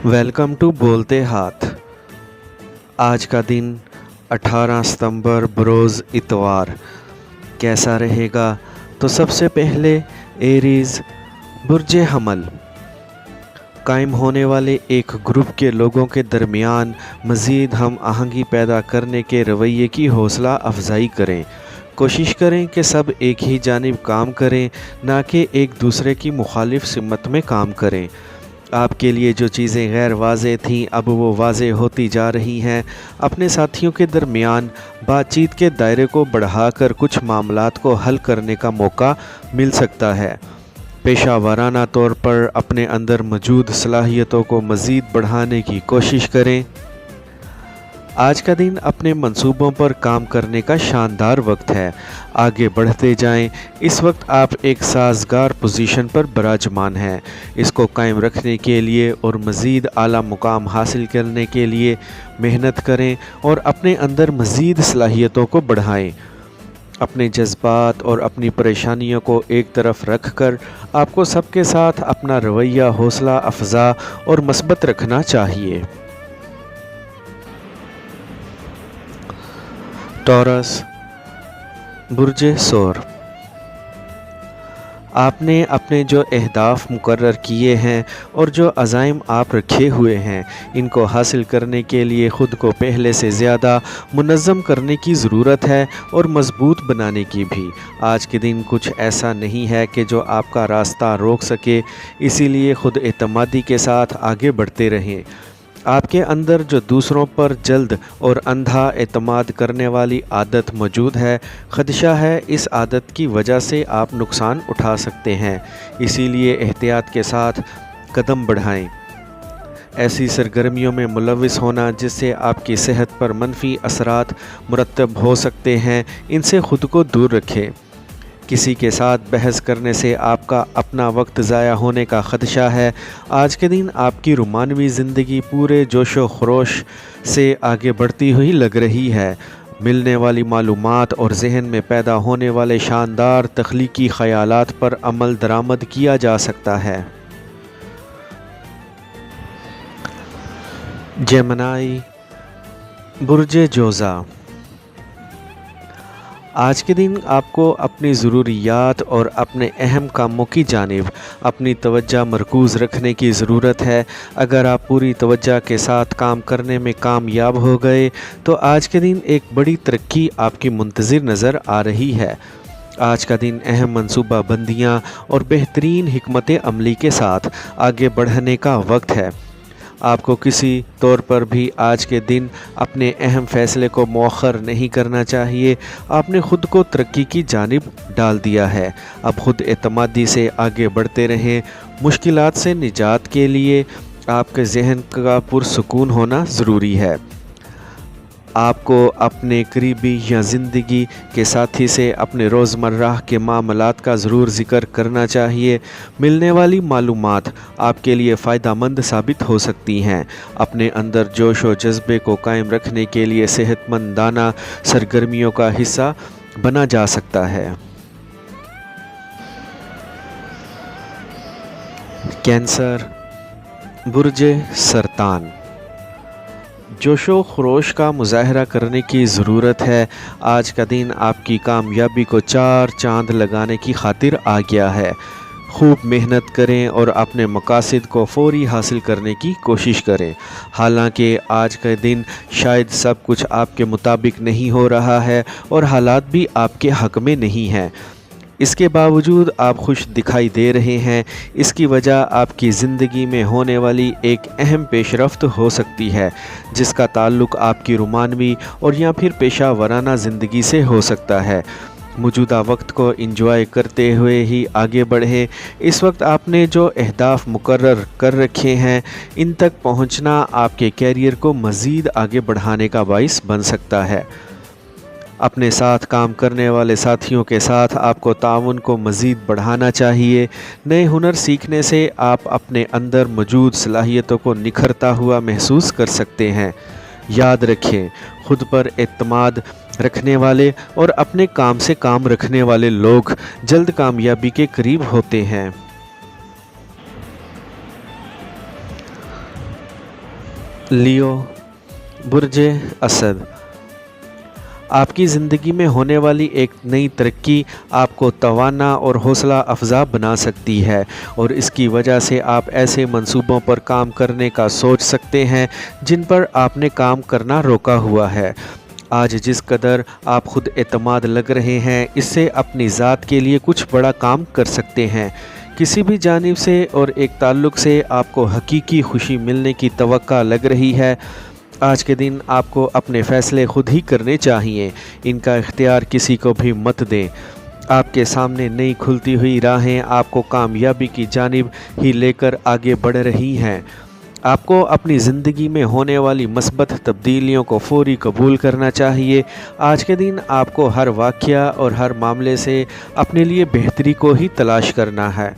Welcome to बोलते हाथ। आज का दिन 18 सितंबर बरोज़ इतवार कैसा रहेगा? तो सबसे पहले एरीज़ बुर्ज हमल कायम होने वाले एक ग्रुप के लोगों के दरमियान मज़ीद हम आहंगी पैदा करने के रवैये की हौसला अफजाई करें। कोशिश करें कि सब एक ही जानिब काम करें, ना कि एक दूसरे की मुखालिफ सिमत में काम करें। आपके लिए जो चीज़ें गैर वाज़ेह थीं अब वो वाज़ेह होती जा रही हैं। अपने साथियों के दरमियान बातचीत के दायरे को बढ़ाकर कुछ मामलात को हल करने का मौका मिल सकता है। पेशा वाराना तौर पर अपने अंदर मौजूद सलाहियतों को मज़ीद बढ़ाने की कोशिश करें। आज का दिन अपने मंसूबों पर काम करने का शानदार वक्त है। आगे बढ़ते जाएं। इस वक्त आप एक साजगार पोजीशन पर बराजमान हैं। इसको कायम रखने के लिए और मज़ीद आला मुकाम हासिल करने के लिए मेहनत करें और अपने अंदर मज़ीद सलाहियतों को बढ़ाएं। अपने जज्बात और अपनी परेशानियों को एक तरफ रख कर आपको सबके साथ अपना रवैया हौसला अफजा और मस्बत रखना चाहिए। टॉरस बुर्ज सोर, आपने अपने जो अहदाफ मुकर्रर किए हैं और जो अज़ाइम आप रखे हुए हैं, इनको हासिल करने के लिए ख़ुद को पहले से ज़्यादा मुनज़्ज़म करने की ज़रूरत है और मज़बूत बनाने की भी। आज के दिन कुछ ऐसा नहीं है कि जो आपका रास्ता रोक सके, इसीलिए ख़ुद एतमादी के साथ आगे बढ़ते रहें। आपके अंदर जो दूसरों पर जल्द और अंधा एतमाद करने वाली आदत मौजूद है, ख़दशा है इस आदत की वजह से आप नुकसान उठा सकते हैं। इसीलिए एहतियात के साथ कदम बढ़ाएं। ऐसी सरगर्मियों में मुलविस होना जिससे आपकी सेहत पर मनफी असरात मुरतब हो सकते हैं, इनसे ख़ुद को दूर रखें। किसी के साथ बहस करने से आपका अपना वक्त ज़ाया होने का ख़दशा है। आज के दिन आपकी रुमानवी ज़िंदगी पूरे जोश व खरोश से आगे बढ़ती हुई लग रही है। मिलने वाली मालूमात और जहन में पैदा होने वाले शानदार तख्लीकी ख़यालात पर अमल दरामद किया जा सकता है। जेमिनी बुर्ज जोज़ा, आज के दिन आपको अपनी ज़रूरियात और अपने अहम कामों की जानिब अपनी तवज्जो मरकूज़ रखने की ज़रूरत है। अगर आप पूरी तवज्जो के साथ काम करने में कामयाब हो गए तो आज के दिन एक बड़ी तरक्की आपकी मुंतज़िर नज़र आ रही है। आज का दिन अहम मनसूबा बंदियाँ और बेहतरीन हिकमत अमली के साथ आगे बढ़ने का वक्त है। आपको किसी तौर पर भी आज के दिन अपने अहम फ़ैसले को मौखर नहीं करना चाहिए। आपने ख़ुद को तरक्की की जानिब डाल दिया है। अब ख़ुद एतमादी से आगे बढ़ते रहें। मुश्किलात से निजात के लिए आपके जहन का पुरसुकून होना ज़रूरी है। आपको अपने करीबी या ज़िंदगी के साथी से अपने रोज़मर्रा के मामलात का ज़रूर ज़िक्र करना चाहिए। मिलने वाली मालूमात आपके लिए फ़ायदेमंद साबित हो सकती हैं। अपने अंदर जोश व जज्बे को कायम रखने के लिए सेहतमंदाना सरगर्मियों का हिस्सा बना जा सकता है। कैंसर बुर्ज सरतान, जोशो खरोश का मुज़ाहरा करने की ज़रूरत है। आज का दिन आपकी कामयाबी को चार चांद लगाने की खातिर आ गया है। खूब मेहनत करें और अपने मकासद को फ़ौरी हासिल करने की कोशिश करें। हालांकि आज का दिन शायद सब कुछ आपके मुताबिक नहीं हो रहा है और हालात भी आपके हक़ में नहीं हैं, इसके बावजूद आप खुश दिखाई दे रहे हैं। इसकी वजह आपकी ज़िंदगी में होने वाली एक अहम पेशरफ्त हो सकती है, जिसका ताल्लुक़ आपकी रुमानवी और या फिर पेशा वराना ज़िंदगी से हो सकता है। मौजूदा वक्त को इंजॉय करते हुए ही आगे बढ़ें। इस वक्त आपने जो अहदाफ मुकर्रर कर रखे हैं, इन तक पहुँचना आपके कैरियर को मज़ीद आगे बढ़ाने का बाइस बन सकता है। अपने साथ काम करने वाले साथियों के साथ आपको ताउन को मज़ीद बढ़ाना चाहिए। नए हुनर सीखने से आप अपने अंदर मौजूद सलाहियतों को निखरता हुआ महसूस कर सकते हैं। याद रखें, ख़ुद पर एतमाद रखने वाले और अपने काम से काम रखने वाले लोग जल्द कामयाबी के करीब होते हैं। लियो, बुर्ज असद। आपकी ज़िंदगी में होने वाली एक नई तरक्की आपको तवाना और हौसला अफजा बना सकती है और इसकी वजह से आप ऐसे मंसूबों पर काम करने का सोच सकते हैं जिन पर आपने काम करना रोका हुआ है। आज जिस कदर आप खुद एतमाद लग रहे हैं, इससे अपनी ज़ात के लिए कुछ बड़ा काम कर सकते हैं। किसी भी जानिब से और एक ताल्लुक़ से आपको हकीकी खुशी मिलने की तवक्का लग रही है। आज के दिन आपको अपने फ़ैसले खुद ही करने चाहिए, इनका इख्तियार किसी को भी मत दें। आपके सामने नई खुलती हुई राहें आपको कामयाबी की जानिब ही लेकर आगे बढ़ रही हैं। आपको अपनी ज़िंदगी में होने वाली मस्बत तब्दीलियों को फौरी कबूल करना चाहिए। आज के दिन आपको हर वाक़या और हर मामले से अपने लिए बेहतरी को ही तलाश करना है।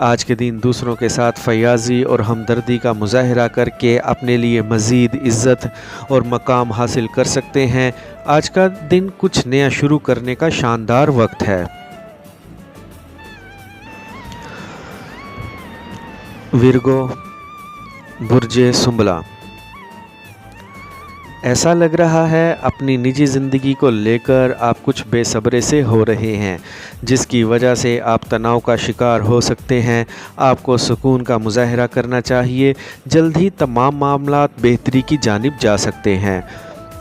आज के दिन दूसरों के साथ फयाज़ी और हमदर्दी का मुज़ाहरा करके अपने लिए मज़ीद इज़्ज़त और मकाम हासिल कर सकते हैं। आज का दिन कुछ नया शुरू करने का शानदार वक्त है। विर्गो, बुर्ज सुंबला। ऐसा लग रहा है अपनी निजी ज़िंदगी को लेकर आप कुछ बेसब्रे से हो रहे हैं, जिसकी वजह से आप तनाव का शिकार हो सकते हैं। आपको सुकून का मुज़ाहरा करना चाहिए। जल्द ही तमाम मामलात बेहतरी की जानिब जा सकते हैं।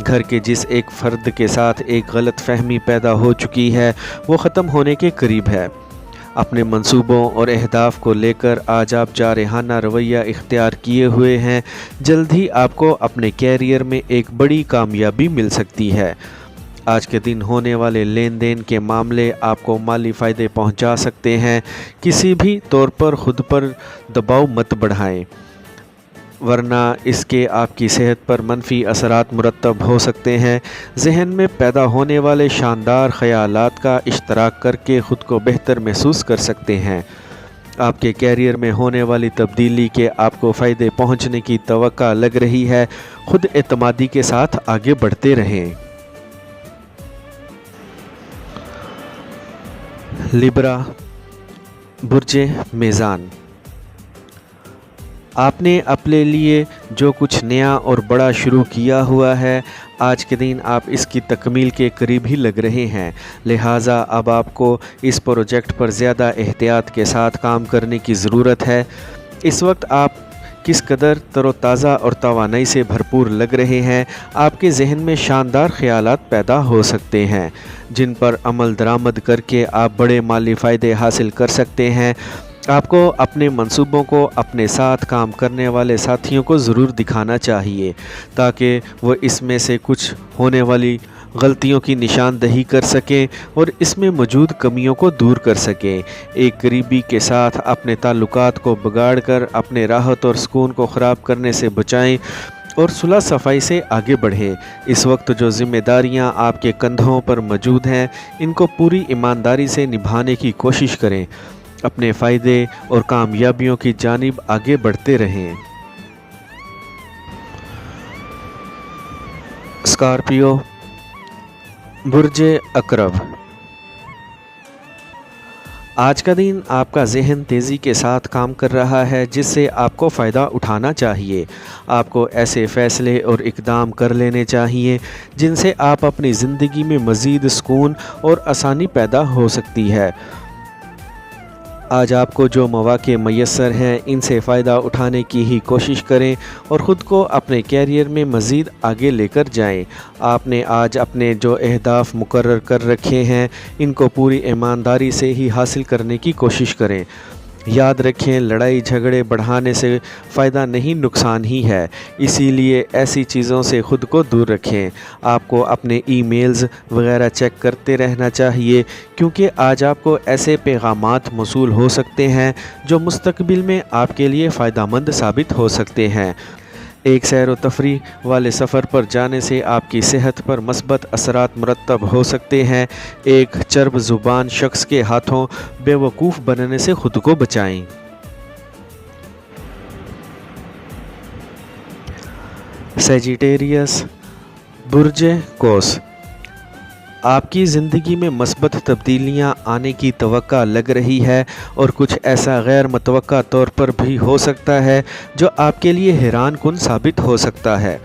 घर के जिस एक फ़र्द के साथ एक गलत फहमी पैदा हो चुकी है, वो ख़त्म होने के करीब है। अपने मंसूबों और अहदाफ़ को लेकर आज आप जारहाना रवैया इख्तियार किए हुए हैं। जल्द ही आपको अपने कैरियर में एक बड़ी कामयाबी मिल सकती है। आज के दिन होने वाले लेन देन के मामले आपको माली फ़ायदे पहुंचा सकते हैं। किसी भी तौर पर ख़ुद पर दबाव मत बढ़ाएं, वरना इसके आपकी सेहत पर मनफी असरात मुरतब हो सकते हैं। जहन में पैदा होने वाले शानदार ख़यालात का इश्तराक करके ख़ुद को बेहतर महसूस कर सकते हैं। आपके कैरियर में होने वाली तब्दीली के आपको फ़ायदे पहुंचने की तवक्का लग रही है। खुद एतमादी के साथ आगे बढ़ते रहें। लिब्रा, बुर्ज मीज़ान। आपने अपने लिए जो कुछ नया और बड़ा शुरू किया हुआ है, आज के दिन आप इसकी तकमील के करीब ही लग रहे हैं। लिहाजा अब आपको इस प्रोजेक्ट पर ज़्यादा एहतियात के साथ काम करने की ज़रूरत है। इस वक्त आप किस कदर तरोताज़ा और तवानाई से भरपूर लग रहे हैं। आपके जहन में शानदार ख़यालात पैदा हो सकते हैं, जिन पर अमल दरामद करके आप बड़े माली फ़ायदे हासिल कर सकते हैं। आपको अपने मंसूबों को अपने साथ काम करने वाले साथियों को ज़रूर दिखाना चाहिए, ताकि वो इसमें से कुछ होने वाली गलतियों की निशानदही कर सकें और इसमें मौजूद कमियों को दूर कर सकें। एक करीबी के साथ अपने ताल्लुकात को बिगाड़ कर अपने राहत और सुकून को ख़राब करने से बचाएं और सुलह सफाई से आगे बढ़ें। इस वक्त जो ज़िम्मेदारियां आपके कंधों पर मौजूद हैं, इनको पूरी ईमानदारी से निभाने की कोशिश करें। अपने फ़ायदे और कामयाबियों की जानिब आगे बढ़ते रहें। स्कॉर्पियो, बुर्ज अकरब। आज का दिन आपका जहन तेज़ी के साथ काम कर रहा है, जिससे आपको फ़ायदा उठाना चाहिए। आपको ऐसे फ़ैसले और इक़दाम कर लेने चाहिए जिनसे आप अपनी ज़िंदगी में मज़ीद सुकून और आसानी पैदा हो सकती है। आज आपको जो मौक़े मैसर हैं, इनसे फ़ायदा उठाने की ही कोशिश करें और ख़ुद को अपने कैरियर में मज़ीद आगे लेकर जाएं। आपने आज अपने जो अहदाफ़ मुकर्रर कर रखे हैं, इनको पूरी ईमानदारी से ही हासिल करने की कोशिश करें। याद रखें, लड़ाई झगड़े बढ़ाने से फ़ायदा नहीं, नुकसान ही है। इसीलिए ऐसी चीज़ों से ख़ुद को दूर रखें। आपको अपने ईमेल्स वगैरह चेक करते रहना चाहिए, क्योंकि आज आपको ऐसे पैगामात मौसूल हो सकते हैं जो मुस्तक़बिल में आपके लिए फ़ायदेमंद साबित हो सकते हैं। एक सैर व तफरीह वाले सफ़र पर जाने से आपकी सेहत पर मस्बत असरात मुरतब हो सकते हैं। एक चर्ब ज़ुबान शख्स के हाथों बेवकूफ़ बनने से ख़ुद को बचाएं। सेजिटेरियस, बुर्ज कोस। آپ کی زندگی میں مثبت تبدیلیاں آنے کی توقع لگ رہی ہے اور کچھ ایسا غیر متوقع طور پر بھی ہو سکتا ہے جو آپ کے لیے حیران کن ثابت ہو سکتا ہے۔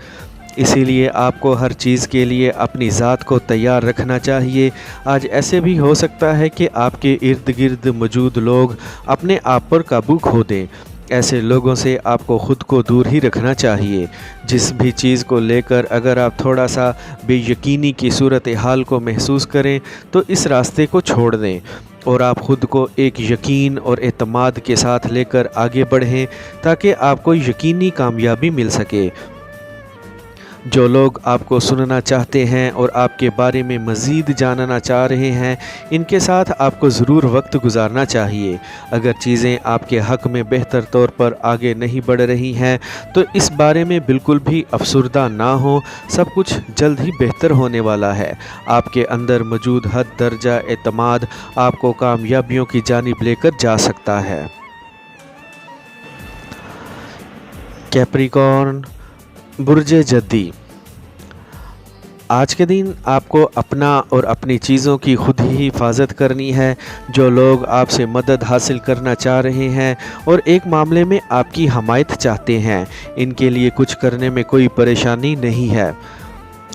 اسی لیے آپ کو ہر چیز کے لیے اپنی ذات کو تیار رکھنا چاہیے۔ آج ایسے بھی ہو سکتا ہے کہ آپ کے ارد گرد موجود لوگ اپنے آپ پر قابو کھو دیں۔ ایسے لوگوں سے آپ کو خود کو دور ہی رکھنا چاہیے۔ جس بھی چیز کو لے کر اگر آپ تھوڑا سا بے یقینی کی صورتحال کو محسوس کریں تو اس راستے کو چھوڑ دیں اور آپ خود کو ایک یقین اور اعتماد کے ساتھ لے کر آگے بڑھیں تاکہ آپ کو یقینی کامیابی مل سکے۔ جو لوگ آپ کو سننا چاہتے ہیں اور آپ کے بارے میں مزید جاننا چاہ رہے ہیں، ان کے ساتھ آپ کو ضرور وقت گزارنا چاہیے۔ اگر چیزیں آپ کے حق میں بہتر طور پر آگے نہیں بڑھ رہی ہیں تو اس بارے میں بالکل بھی افسردہ نہ ہوں، سب کچھ جلد ہی بہتر ہونے والا ہے۔ آپ کے اندر موجود حد درجہ اعتماد آپ کو کامیابیوں کی جانب لے کر جا سکتا ہے۔ کیپریکارن، برج جدی۔ آج کے دن آپ کو اپنا اور اپنی چیزوں کی خود ہی حفاظت کرنی ہے۔ جو لوگ آپ سے مدد حاصل کرنا چاہ رہے ہیں اور ایک معاملے میں آپ کی حمایت چاہتے ہیں، ان کے لیے کچھ کرنے میں کوئی پریشانی نہیں ہے۔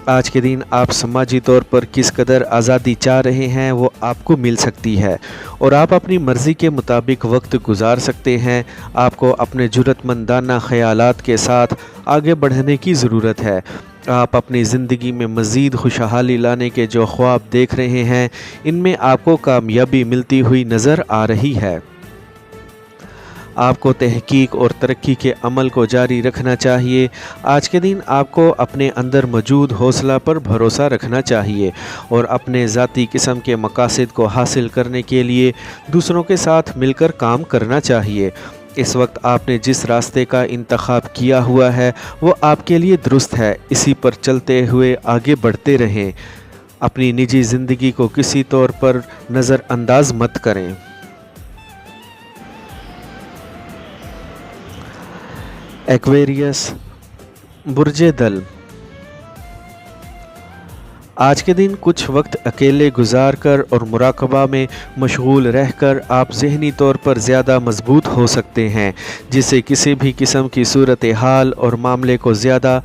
آج کے دن آپ سماجی طور پر کس قدر آزادی چاہ رہے ہیں وہ آپ کو مل سکتی ہے اور آپ اپنی مرضی کے مطابق وقت گزار سکتے ہیں۔ آپ کو اپنے جرأت مندانہ خیالات کے ساتھ آگے بڑھنے کی ضرورت ہے۔ آپ اپنی زندگی میں مزید خوشحالی لانے کے جو خواب دیکھ رہے ہیں، ان میں آپ کو کامیابی ملتی ہوئی نظر آ رہی ہے۔ آپ کو تحقیق اور ترقی کے عمل کو جاری رکھنا چاہیے۔ آج کے دن آپ کو اپنے اندر موجود حوصلہ پر بھروسہ رکھنا چاہیے اور اپنے ذاتی قسم کے مقاصد کو حاصل کرنے کے لیے دوسروں کے ساتھ مل کر کام کرنا چاہیے۔ اس وقت آپ نے جس راستے کا انتخاب کیا ہوا ہے وہ آپ کے لیے درست ہے، اسی پر چلتے ہوئے آگے بڑھتے رہیں۔ اپنی نجی زندگی کو کسی طور پر نظر انداز مت کریں۔ ایکویریس، برج دل۔ آج کے دن کچھ وقت اکیلے گزار کر اور مراقبہ میں مشغول رہ کر آپ ذہنی طور پر زیادہ مضبوط ہو سکتے ہیں، جس سے کسی بھی قسم کی صورتحال اور معاملے کو زیادہ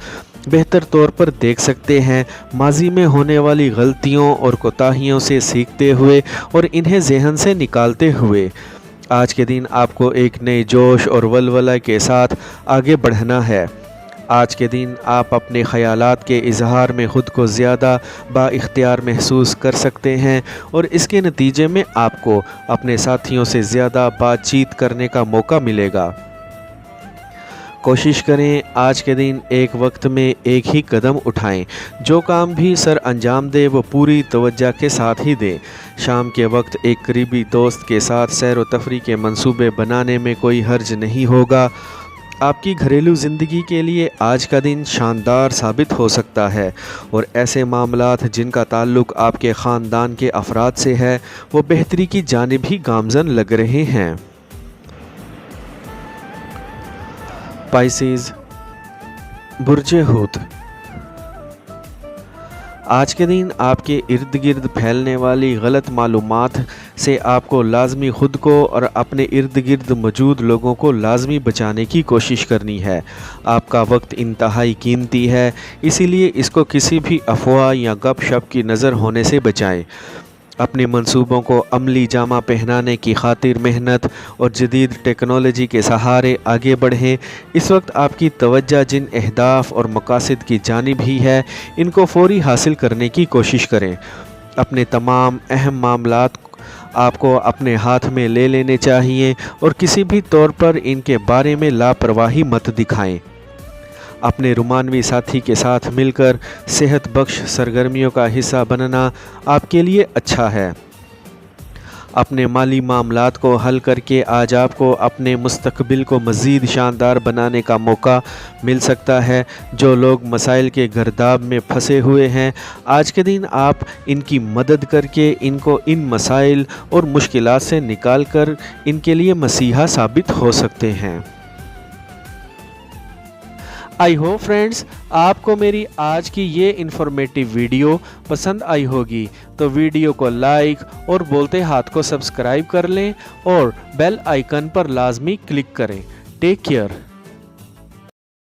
بہتر طور پر دیکھ سکتے ہیں۔ ماضی میں ہونے والی غلطیوں اور کوتاہیوں سے سیکھتے ہوئے اور انہیں ذہن سے نکالتے ہوئے آج کے دن آپ کو ایک نئے جوش اور ولولہ کے ساتھ آگے بڑھنا ہے۔ آج کے دن آپ اپنے خیالات کے اظہار میں خود کو زیادہ با اختیار محسوس کر سکتے ہیں اور اس کے نتیجے میں آپ کو اپنے ساتھیوں سے زیادہ بات چیت کرنے کا موقع ملے گا۔ کوشش کریں آج کے دن ایک وقت میں ایک ہی قدم اٹھائیں۔ جو کام بھی سر انجام دے وہ پوری توجہ کے ساتھ ہی دیں۔ شام کے وقت ایک قریبی دوست کے ساتھ سیر و تفریح کے منصوبے بنانے میں کوئی حرج نہیں ہوگا۔ آپ کی گھریلو زندگی کے لیے آج کا دن شاندار ثابت ہو سکتا ہے اور ایسے معاملات جن کا تعلق آپ کے خاندان کے افراد سے ہے وہ بہتری کی جانب ہی گامزن لگ رہے ہیں۔ پائسیز، برج حوت۔ آج کے دن آپ کے ارد گرد پھیلنے والی غلط معلومات سے آپ کو لازمی خود کو اور اپنے ارد گرد موجود لوگوں کو لازمی بچانے کی کوشش کرنی ہے۔ آپ کا وقت انتہائی قیمتی ہے، اسی لیے اس کو کسی بھی افواہ یا گپ شپ کی نظر ہونے سے بچائیں۔ اپنے منصوبوں کو عملی جامہ پہنانے کی خاطر محنت اور جدید ٹیکنالوجی کے سہارے آگے بڑھیں۔ اس وقت آپ کی توجہ جن اہداف اور مقاصد کی جانب ہی ہے، ان کو فوری حاصل کرنے کی کوشش کریں۔ اپنے تمام اہم معاملات آپ کو اپنے ہاتھ میں لے لینے چاہیے اور کسی بھی طور پر ان کے بارے میں لاپرواہی مت دکھائیں۔ اپنے رومانوی ساتھی کے ساتھ مل کر صحت بخش سرگرمیوں کا حصہ بننا آپ کے لیے اچھا ہے۔ اپنے مالی معاملات کو حل کر کے آج آپ کو اپنے مستقبل کو مزید شاندار بنانے کا موقع مل سکتا ہے۔ جو لوگ مسائل کے گرداب میں پھنسے ہوئے ہیں، آج کے دن آپ ان کی مدد کر کے ان کو ان مسائل اور مشکلات سے نکال کر ان کے لیے مسیحا ثابت ہو سکتے ہیں۔ आई होप फ्रेंड्स आपको मेरी आज की ये इन्फॉर्मेटिव वीडियो पसंद आई होगी, तो वीडियो को लाइक और बोलते हाथ को सब्सक्राइब कर लें और बेल आइकन पर लाजमी क्लिक करें। Take care.